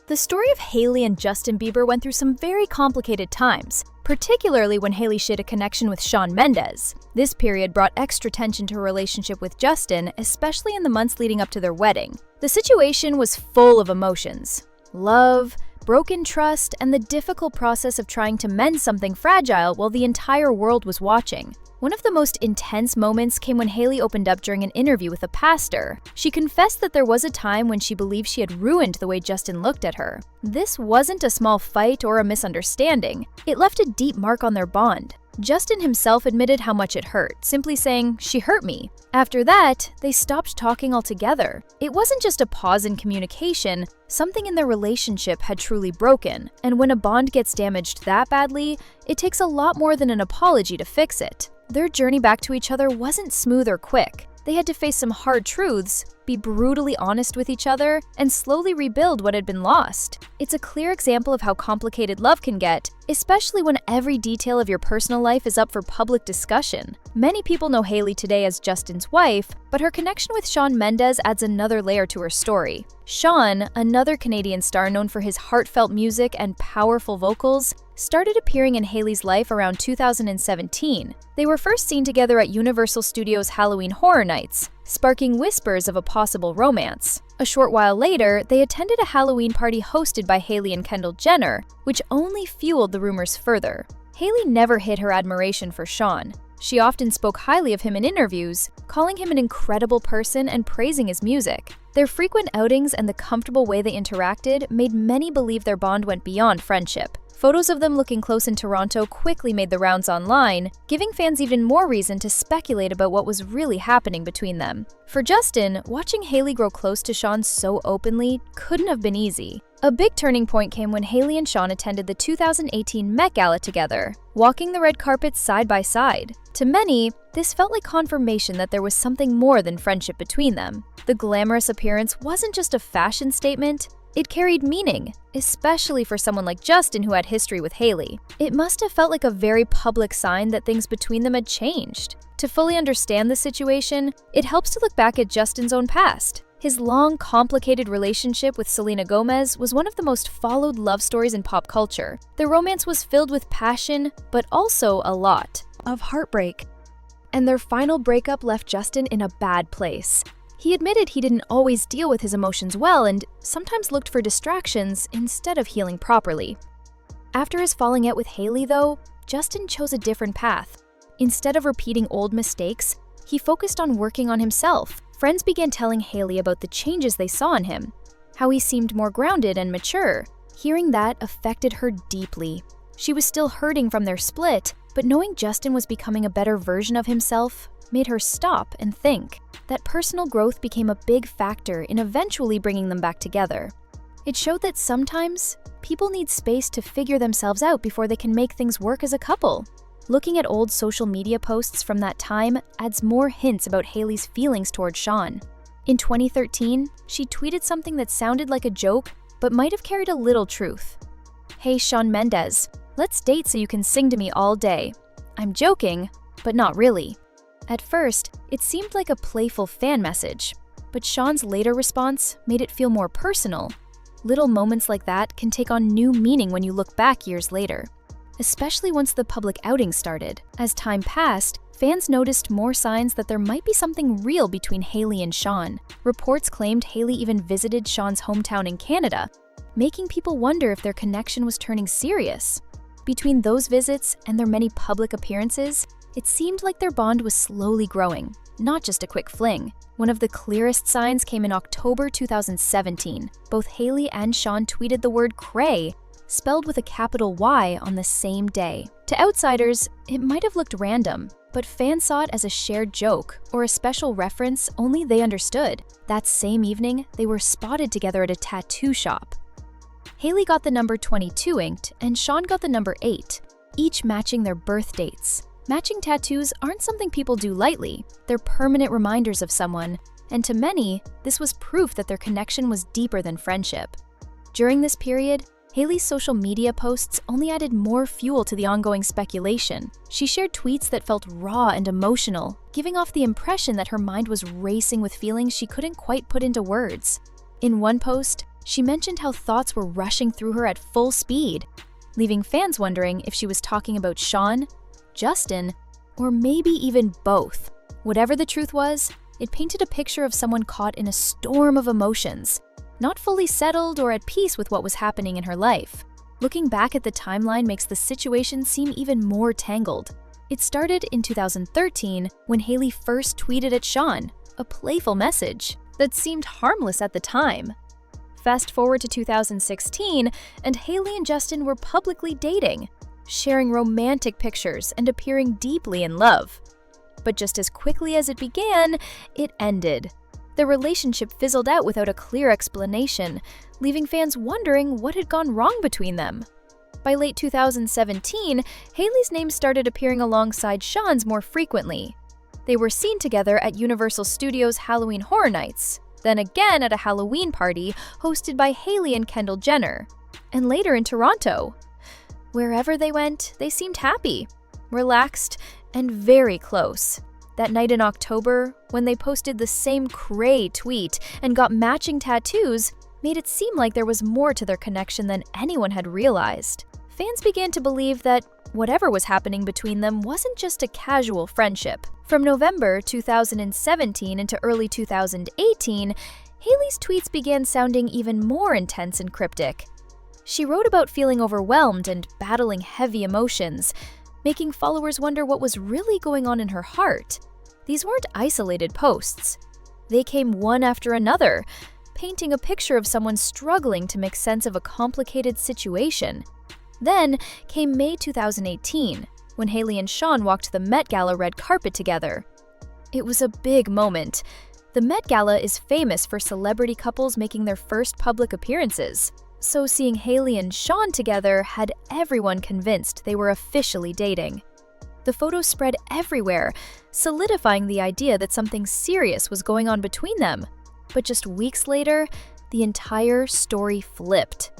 The story of Hailey and Justin Bieber went through some very complicated times, particularly when Hailey shared a connection with Shawn Mendes. This period brought extra tension to her relationship with Justin, especially in the months leading up to their wedding. The situation was full of emotions: love, broken trust, and the difficult process of trying to mend something fragile while the entire world was watching. One of the most intense moments came when Hailey opened up during an interview with a pastor. She confessed that there was a time when she believed she had ruined the way Justin looked at her. This wasn't a small fight or a misunderstanding. It left a deep mark on their bond. Justin himself admitted how much it hurt, simply saying, "She hurt me." After that, they stopped talking altogether. It wasn't just a pause in communication, something in their relationship had truly broken, and when a bond gets damaged that badly, it takes a lot more than an apology to fix it. Their journey back to each other wasn't smooth or quick. They had to face some hard truths, be brutally honest with each other, and slowly rebuild what had been lost. It's a clear example of how complicated love can get, especially when every detail of your personal life is up for public discussion. Many people know Hailey today as Justin's wife, but her connection with Shawn Mendes adds another layer to her story. Shawn, another Canadian star known for his heartfelt music and powerful vocals, started appearing in Hailey's life around 2017. They were first seen together at Universal Studios' Halloween Horror Nights, sparking whispers of a possible romance. A short while later, they attended a Halloween party hosted by Hailey and Kendall Jenner, which only fueled the rumors further. Hailey never hid her admiration for Shawn. She often spoke highly of him in interviews, calling him an incredible person and praising his music. Their frequent outings and the comfortable way they interacted made many believe their bond went beyond friendship. Photos of them looking close in Toronto quickly made the rounds online, giving fans even more reason to speculate about what was really happening between them. For Justin, watching Hailey grow close to Shawn so openly couldn't have been easy. A big turning point came when Hailey and Shawn attended the 2018 Met Gala together, walking the red carpet side by side. To many, this felt like confirmation that there was something more than friendship between them. The glamorous appearance wasn't just a fashion statement, it carried meaning, especially for someone like Justin who had history with Hailey. It must have felt like a very public sign that things between them had changed. To fully understand the situation, it helps to look back at Justin's own past. His long, complicated relationship with Selena Gomez was one of the most followed love stories in pop culture. Their romance was filled with passion, but also a lot of heartbreak. And their final breakup left Justin in a bad place. He admitted he didn't always deal with his emotions well and sometimes looked for distractions instead of healing properly. After his falling out with Hailey, though, Justin chose a different path. Instead of repeating old mistakes, he focused on working on himself. Friends began telling Hailey about the changes they saw in him, how he seemed more grounded and mature. Hearing that affected her deeply. She was still hurting from their split, but knowing Justin was becoming a better version of himself made her stop and think. That personal growth became a big factor in eventually bringing them back together. It showed that sometimes people need space to figure themselves out before they can make things work as a couple. Looking at old social media posts from that time adds more hints about Hailey's feelings towards Shawn. In 2013, she tweeted something that sounded like a joke, but might have carried a little truth. "Hey Shawn Mendes, let's date so you can sing to me all day. I'm joking, but not really." At first, it seemed like a playful fan message, but Shawn's later response made it feel more personal. Little moments like that can take on new meaning when you look back years later, especially once the public outing started. As time passed, fans noticed more signs that there might be something real between Hailey and Shawn. Reports claimed Hailey even visited Shawn's hometown in Canada, making people wonder if their connection was turning serious. Between those visits and their many public appearances, it seemed like their bond was slowly growing, not just a quick fling. One of the clearest signs came in October 2017. Both Hailey and Shawn tweeted the word "cray," spelled with a capital Y, on the same day. To outsiders, it might have looked random, but fans saw it as a shared joke or a special reference only they understood. That same evening, they were spotted together at a tattoo shop. Hailey got the number 22 inked and Shawn got the number 8, each matching their birth dates. Matching tattoos aren't something people do lightly. They're permanent reminders of someone, and to many, this was proof that their connection was deeper than friendship. During this period, Hailey's social media posts only added more fuel to the ongoing speculation. She shared tweets that felt raw and emotional, giving off the impression that her mind was racing with feelings she couldn't quite put into words. In one post, She mentioned how thoughts were rushing through her at full speed, leaving fans wondering if she was talking about Shawn, Justin, or maybe even both. Whatever the truth was, it painted a picture of someone caught in a storm of emotions, not fully settled or at peace with what was happening in her life. Looking back at the timeline makes the situation seem even more tangled. It started in 2013 when Hailey first tweeted at Shawn, a playful message that seemed harmless at the time. Fast forward to 2016, and Hailey and Justin were publicly dating, sharing romantic pictures and appearing deeply in love. But just as quickly as it began, it ended. The relationship fizzled out without a clear explanation, leaving fans wondering what had gone wrong between them. By late 2017, Hailey's name started appearing alongside Shawn's more frequently. They were seen together at Universal Studios' Halloween Horror Nights, then again at a Halloween party hosted by Hailey and Kendall Jenner, and later in Toronto. Wherever they went, they seemed happy, relaxed, and very close. That night in October, when they posted the same cray tweet and got matching tattoos, made it seem like there was more to their connection than anyone had realized. Fans began to believe that whatever was happening between them wasn't just a casual friendship. From November 2017 into early 2018, Hailey's tweets began sounding even more intense and cryptic. She wrote about feeling overwhelmed and battling heavy emotions, making followers wonder what was really going on in her heart. These weren't isolated posts. They came one after another, painting a picture of someone struggling to make sense of a complicated situation. Then came May 2018, when Hailey and Shawn walked the Met Gala red carpet together. It was a big moment. The Met Gala is famous for celebrity couples making their first public appearances, so seeing Hailey and Shawn together had everyone convinced they were officially dating. The photos spread everywhere, solidifying the idea that something serious was going on between them. But just weeks later, the entire story flipped.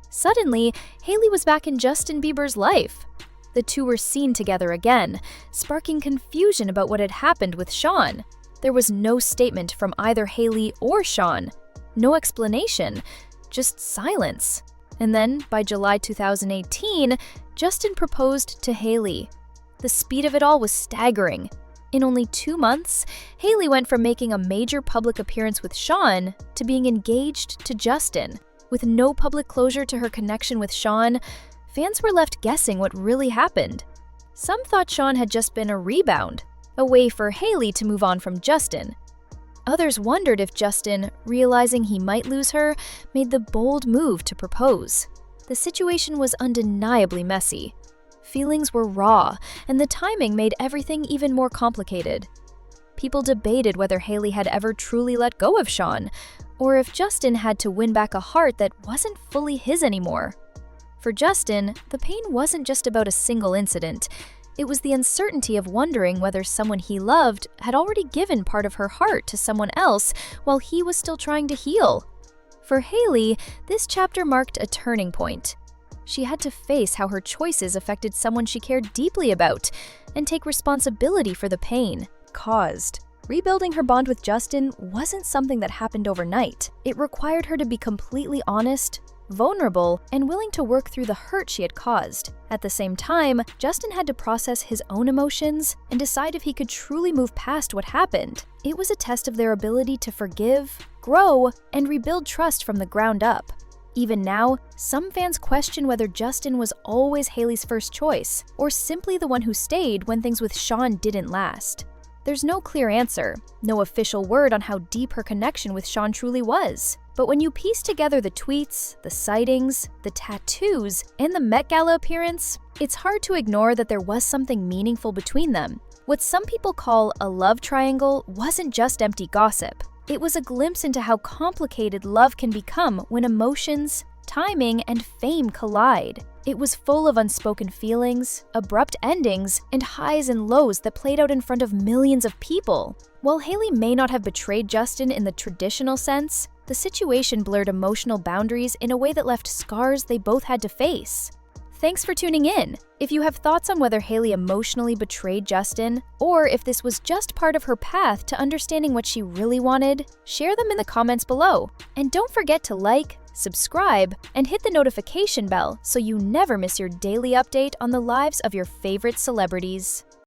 Suddenly, Hailey was back in Justin Bieber's life. The two were seen together again, sparking confusion about what had happened with Shawn. There was no statement from either Hailey or Shawn, no explanation, just silence. And then, by July 2018, Justin proposed to Hailey. The speed of it all was staggering. In only 2 months, Hailey went from making a major public appearance with Shawn to being engaged to Justin. With no public closure to her connection with Shawn, fans were left guessing what really happened. Some thought Shawn had just been a rebound, a way for Hailey to move on from Justin. Others wondered if Justin, realizing he might lose her, made the bold move to propose. The situation was undeniably messy. Feelings were raw, and the timing made everything even more complicated. People debated whether Hailey had ever truly let go of Shawn, or if Justin had to win back a heart that wasn't fully his anymore. For Justin, the pain wasn't just about a single incident. It was the uncertainty of wondering whether someone he loved had already given part of her heart to someone else while he was still trying to heal. For Hailey, this chapter marked a turning point. She had to face how her choices affected someone she cared deeply about and take responsibility for the pain caused. Rebuilding her bond with Justin wasn't something that happened overnight. It required her to be completely honest, vulnerable, and willing to work through the hurt she had caused. At the same time, Justin had to process his own emotions and decide if he could truly move past what happened. It was a test of their ability to forgive, grow, and rebuild trust from the ground up. Even now, some fans question whether Justin was always Hailey's first choice, or simply the one who stayed when things with Shawn didn't last. There's no clear answer, no official word on how deep her connection with Shawn truly was. But when you piece together the tweets, the sightings, the tattoos, and the Met Gala appearance, it's hard to ignore that there was something meaningful between them. What some people call a love triangle wasn't just empty gossip. It was a glimpse into how complicated love can become when emotions, timing, and fame collide. It was full of unspoken feelings, abrupt endings, and highs and lows that played out in front of millions of people. While Hailey may not have betrayed Justin in the traditional sense, the situation blurred emotional boundaries in a way that left scars they both had to face. Thanks for tuning in. If you have thoughts on whether Hailey emotionally betrayed Justin, or if this was just part of her path to understanding what she really wanted, share them in the comments below. And don't forget to like, subscribe, and hit the notification bell so you never miss your daily update on the lives of your favorite celebrities.